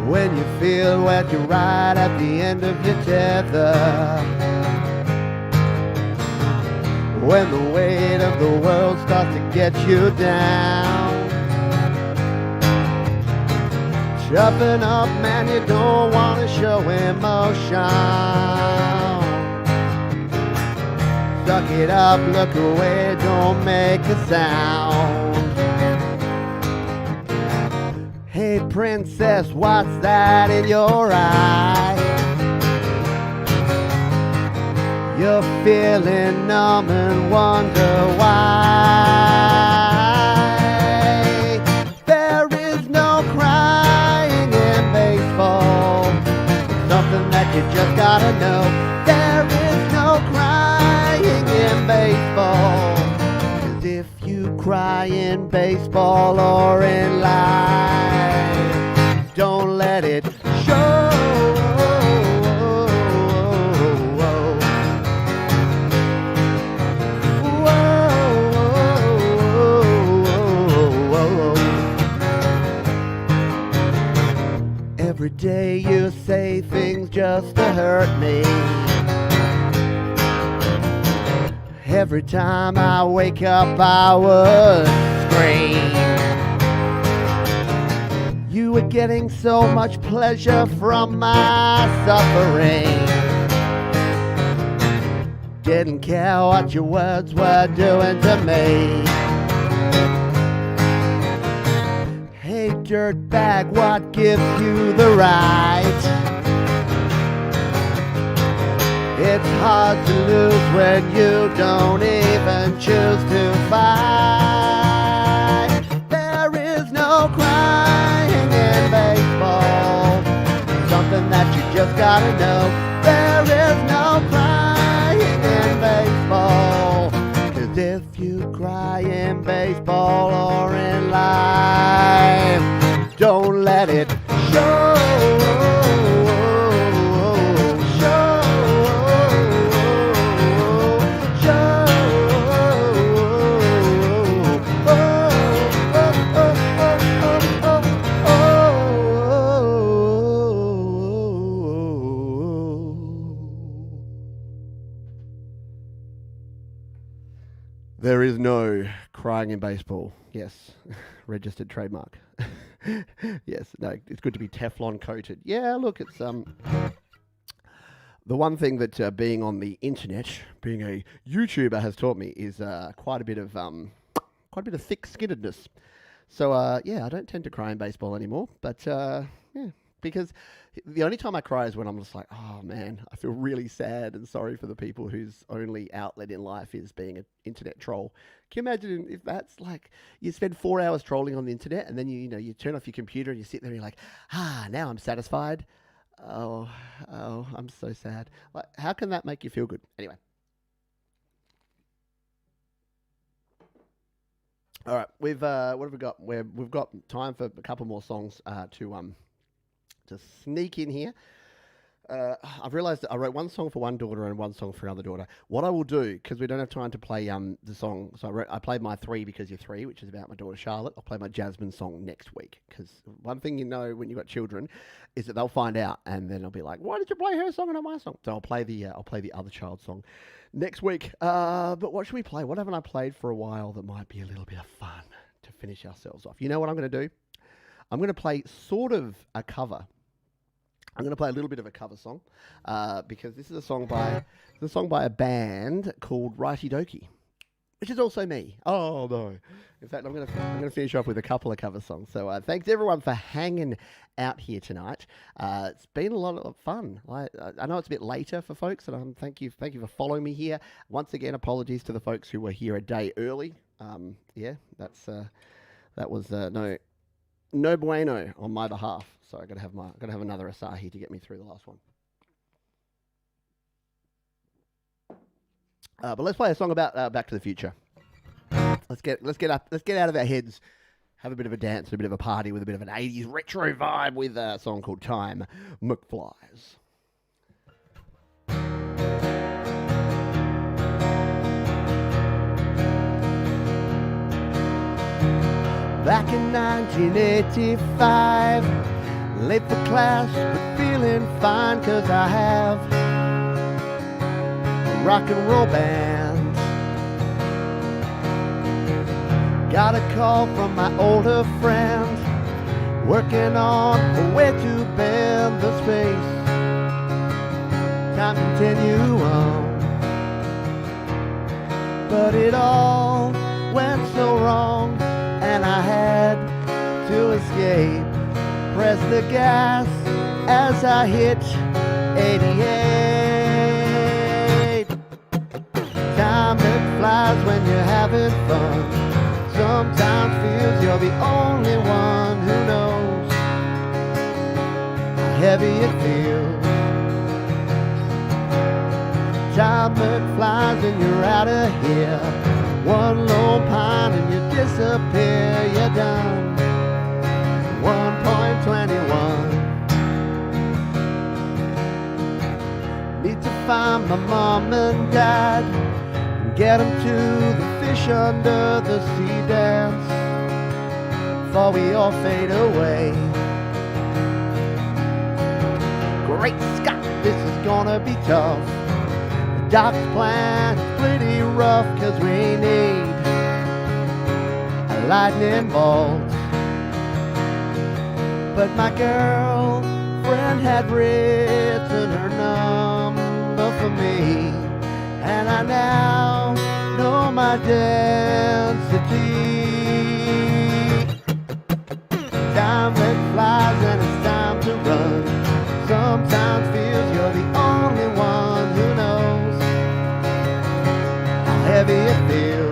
When you feel like you're right at the end of your tether, when the weight of the world starts to get you down, chopping up, man, you don't want to show emotion. Suck it up, look away, don't make a sound. Hey princess, what's that in your eye? You're feeling numb and wonder why. There is no crying in baseball. It's something that you just gotta know. There is no crying in baseball. 'Cause if you cry in baseball or in life, don't let it show. Every day you say things just to hurt me. Every time I wake up I would scream. You were getting so much pleasure from my suffering. Didn't care what your words were doing to me. Hey dirtbag, what gives you the right? It's hard to lose when you don't even choose to fight. There is no crying in baseball. Something that you just gotta know. There is no crying in baseball. 'Cause if you cry in baseball or in life, don't let it show. There is no crying in baseball. Yes, registered trademark. Yes, no, it's good to be Teflon coated. Yeah, look, it's the one thing that being on the internet, being a YouTuber, has taught me is quite a bit of thick-skinnedness. So yeah, I don't tend to cry in baseball anymore. But yeah, because the only time I cry is when I'm just like, oh man, I feel really sad and sorry for the people whose only outlet in life is being an internet troll. Can you imagine if that's like, you spend 4 hours trolling on the internet and then you turn off your computer and you sit there and you're like, now I'm satisfied. Oh, I'm so sad. Like, how can that make you feel good? Anyway. All right, we've what have we got? We've got time for a couple more songs to sneak in here. I've realised that I wrote one song for one daughter and one song for another daughter. What I will do, because we don't have time to play the song, so I played my Three Because You're Three, which is about my daughter Charlotte. I'll play my Jasmine song next week, because one thing you know when you've got children is that they'll find out, and then they'll be like, "Why did you play her song and not my song?" So I'll play the other child's song next week. But what should we play? What haven't I played for a while that might be a little bit of fun to finish ourselves off? You know what I'm going to do? I'm going to play sort of a cover. I'm going to play a little bit of a cover song because this is a song by a band called Righty Dokie, which is also me. Oh no! In fact, I'm going to finish off with a couple of cover songs. So thanks everyone for hanging out here tonight. It's been a lot of fun. I know it's a bit later for folks, and thank you for following me here. Once again, apologies to the folks who were here a day early. Yeah, that was no bueno on my behalf. So I got to have another Asahi to get me through the last one. But let's play a song about Back to the Future. Let's get out of our heads, have a bit of a dance, a bit of a party with a bit of an 80s retro vibe with a song called Time, McFlies. Back in 1985, late for class, but feeling fine, 'cause I have a rock and roll band. Got a call from my older friend, working on a way to bend the space. Time to continue on, but it all went so wrong, and I had to escape. Press the gas as I hit 88. Time that flies when you're having fun. Sometimes feels you're the only one who knows how heavy it feels. Time that flies and you're out of here. One lone pine and you disappear, you're done. 1.21. Need to find my mom and dad and get them to the fish under the sea dance before we all fade away. Great Scott, this is gonna be tough. The doc's plan is pretty rough, 'cause we need a lightning bolt. But my girlfriend had written her number for me, and I now know my density. Time that flies and it's time to run. Sometimes feels you're the only one who knows how heavy it feels.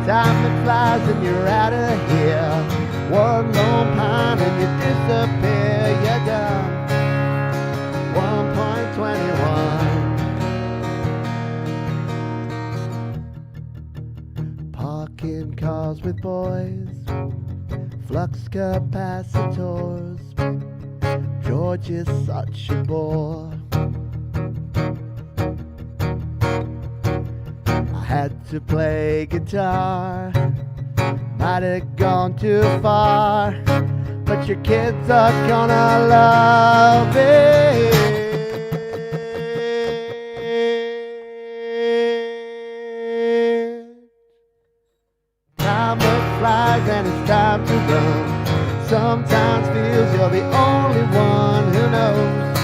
Time that flies and you're out of here. One lone pine and you disappear, you're done. 1.21. Parking cars with boys, flux capacitors. George is such a bore. Had to play guitar, might have gone too far, but your kids are gonna love it. Time flies and it's time to run. Sometimes feels you're the only one who knows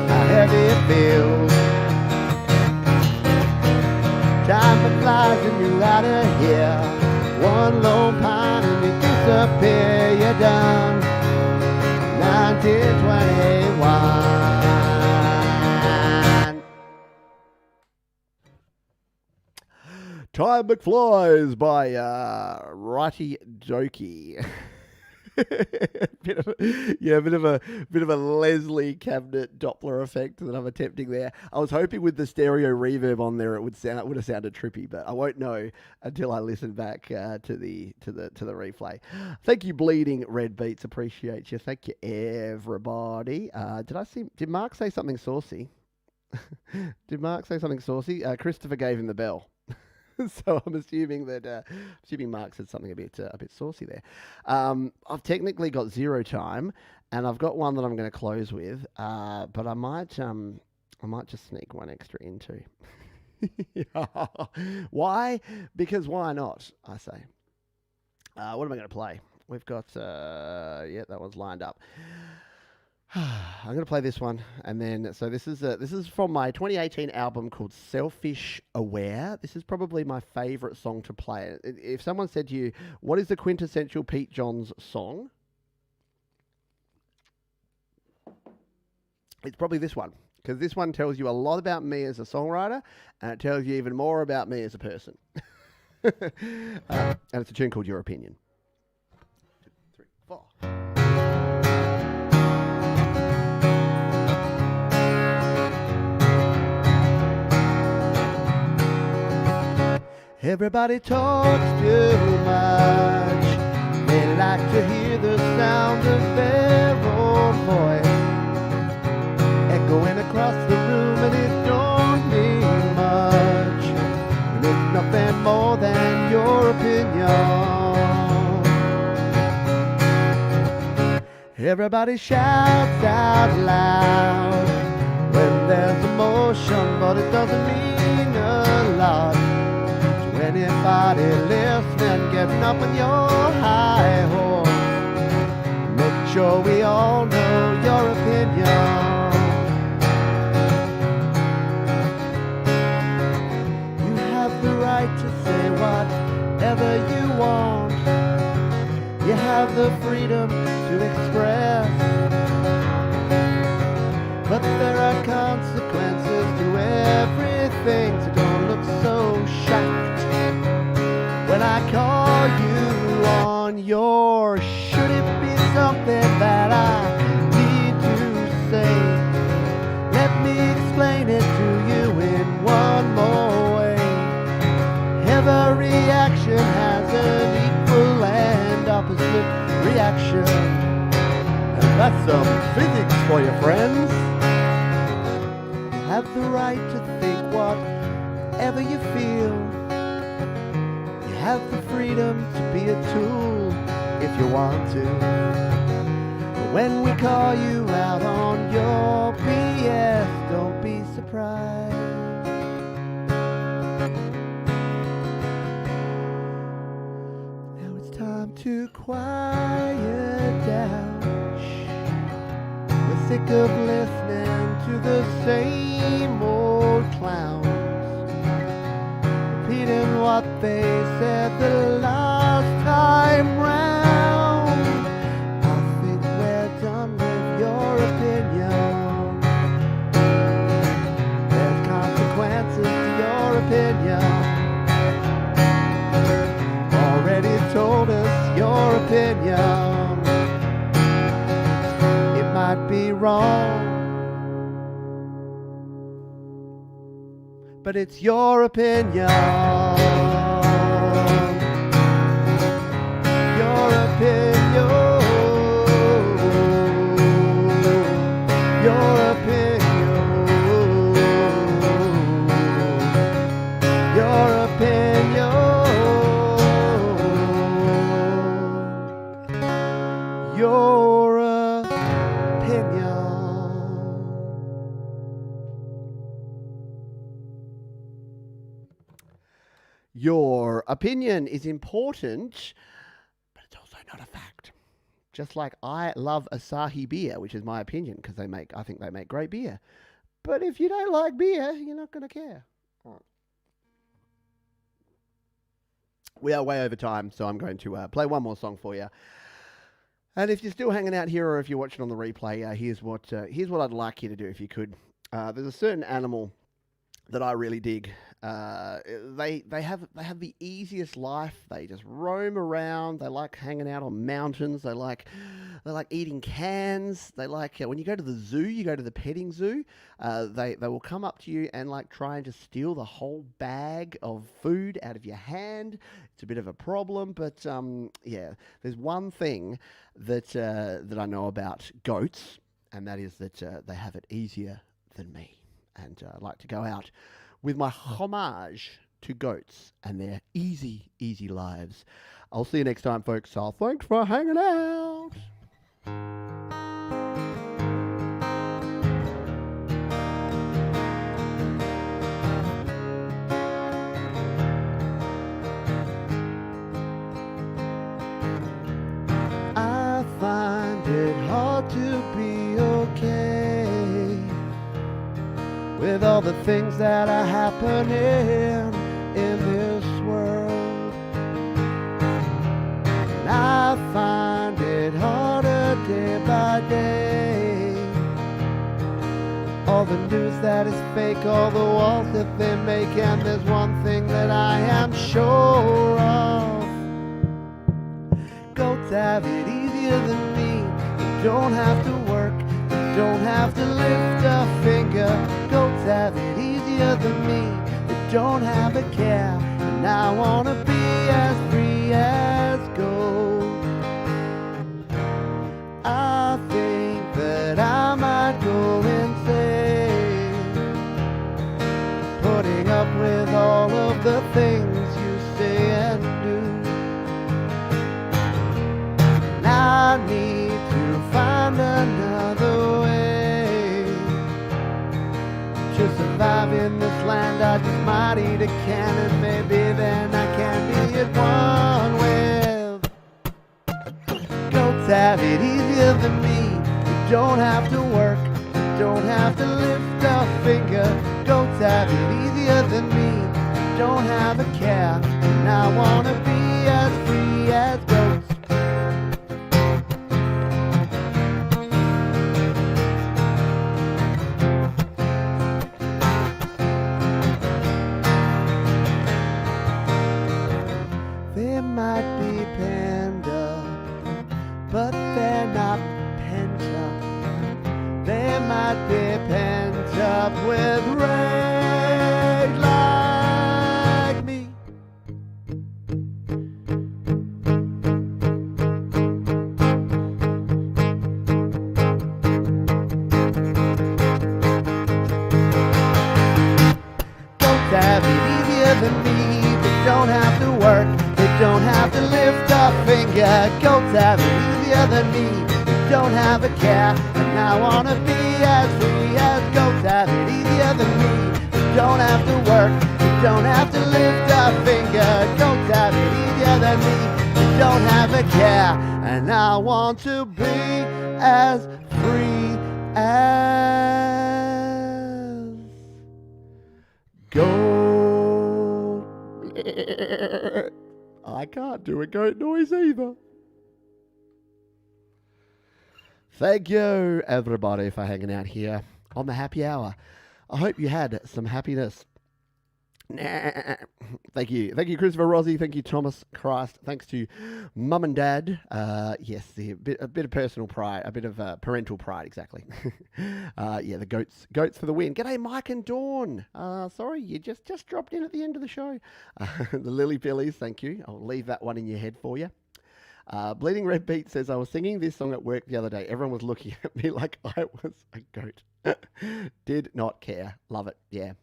how heavy it feels. Time flies and you're out of here. One lone pine and you disappear, you're done. 1921. Time McFlies by Righty Dokie. bit of a Leslie cabinet Doppler effect that I'm attempting there. I was hoping with the stereo reverb on there it would have sounded trippy, but I won't know until I listen back to the replay. Thank you, Bleeding Red Beats. Appreciate you. Thank you, everybody. Did Mark say something saucy? Did Mark say something saucy? Christopher gave him the bell. So I'm assuming that Mark said something a bit saucy there. I've technically got zero time, and I've got one that I'm going to close with. But I might just sneak one extra in too. Why? Because why not? I say. What am I going to play? We've got that one's lined up. I'm going to play this one, and then this is from my 2018 album called Selfish Aware. This is probably my favourite song to play. If someone said to you, "What is the quintessential Pete Johns song?" It's probably this one, because this one tells you a lot about me as a songwriter, and it tells you even more about me as a person. And it's a tune called Your Opinion. 2, 3, 4. Everybody talks too much. They like to hear the sound of their own voice echoing across the room, and it don't mean much. And it's nothing more than your opinion. Everybody shouts out loud when there's emotion, but it doesn't mean a lot. Anybody listening, getting up on your high horse, make sure we all know your opinion. You have the right to say whatever you want. You have the freedom to express, but there are consequences to everything, so don't look so shocked when I call you on your should it be something that I need to say. Let me explain it to you in one more way. Every action has an equal and opposite reaction, and that's some physics for you, friends. You have the right to think whatever you feel. You have the freedom to be a tool if you want to. But when we call you out on your BS, don't be surprised. Now it's time to quiet down. We're sick of listening to the same old clowns, repeating what they said the last time round. I think we're done with your opinion. There's consequences to your opinion. Already told us your opinion. It might be wrong, but it's your opinion. Your opinion. Your opinion. Your opinion. Your opinion. Your opinion is important, but it's also not a fact. Just like I love Asahi beer, which is my opinion, because I think they make great beer. But if you don't like beer, you're not going to care. Right. We are way over time, so I'm going to play one more song for you. And if you're still hanging out here, or if you're watching on the replay, here's what I'd like you to do if you could. There's a certain animal that I really dig, They have the easiest life. They just roam around. They like hanging out on mountains. They like eating cans. They like when you go to the zoo, you go to the petting zoo. They will come up to you and like try and just steal the whole bag of food out of your hand. It's a bit of a problem, but yeah. There's one thing that I know about goats, and that is that they have it easier than me. And I'd like to go out with my homage to goats and their easy, easy lives. I'll see you next time, folks. So thanks for hanging out. I find it hard to be okay with all the things that are happening in this world. And I find it harder day by day. All the news that is fake, all the walls that they make, and there's one thing that I am sure of. Goats have it easier than me. They don't have to work, they don't have to lift a finger. Goats have it easier than me. They don't have a care, and I wanna be as free as gold. I think that I might go insane, putting up with all of the things you say and do. And I need to find another way to survive in this land. I just might eat a can, and maybe then I can be at one with goats. Have it easier than me. You don't have to work, you don't have to lift a finger. Goats have it easier than me. You don't have a care, and I wanna be as free as goats. They might be penned up, but they're not pent up. They might be pent up with rage like me. Goats have it easier than me. They don't have to work, they don't have to lift a finger. Goats have it easier than me. They don't have a care, and I wanna be as free as goats. Have it easier than me. They don't have to work, they don't have to lift a finger. Goats have it easier than me. They don't have a care, and I want to be as free as goat. I can't do a goat noise either. Thank you, everybody, for hanging out here on the happy hour. I hope you had some happiness. Thank you, Christopher Rossi. Thank you, Thomas Christ. Thanks to Mum and Dad. Yes, a bit of personal pride, a bit of parental pride, exactly. Yeah, the goats for the win. G'day, Mike and Dawn. Sorry, you just dropped in at the end of the show. The Lily Pillies, thank you. I'll leave that one in your head for you. Bleeding Red Beat says, I was singing this song at work the other day. Everyone was looking at me like I was a goat. Did not care. Love it. Yeah.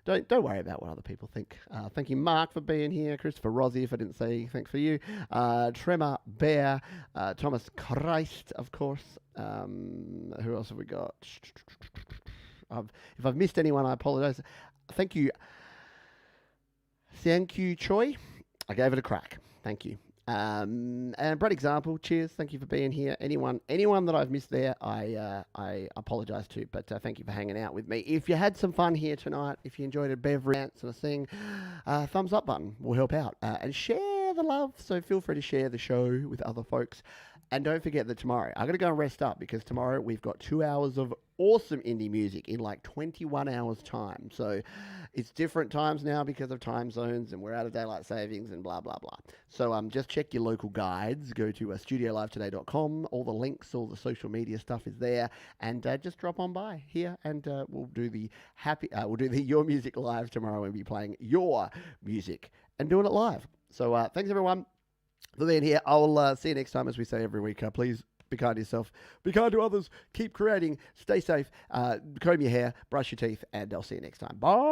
Don't worry about what other people think. Thank you, Mark, for being here. Christopher Rossi, if I didn't say thanks for you. Tremor Bear. Thomas Christ, of course. Who else have we got? If I've missed anyone, I apologise. Thank you. Thank you, Choi. I gave it a crack. Thank you. And Brad Example, cheers. Thank you for being here. Anyone that I've missed there, I apologise to, but thank you for hanging out with me. If you had some fun here tonight, if you enjoyed a beverage dance and a sing, thumbs up button will help out. And share the love. So feel free to share the show with other folks. And don't forget that tomorrow, I'm going to go and rest up because tomorrow we've got 2 hours of awesome indie music in like 21 hours time. So it's different times now because of time zones and we're out of daylight savings and blah, blah, blah. So just check your local guides. Go to studiolivetoday.com. All the links, all the social media stuff is there. And just drop on by here and we'll do the Your Music Live tomorrow and be playing your music and doing it live. So thanks everyone for being here. I'll see you next time, as we say every week. Please be kind to yourself, be kind to others, keep creating, stay safe, comb your hair, brush your teeth, and I'll see you next time. Bye.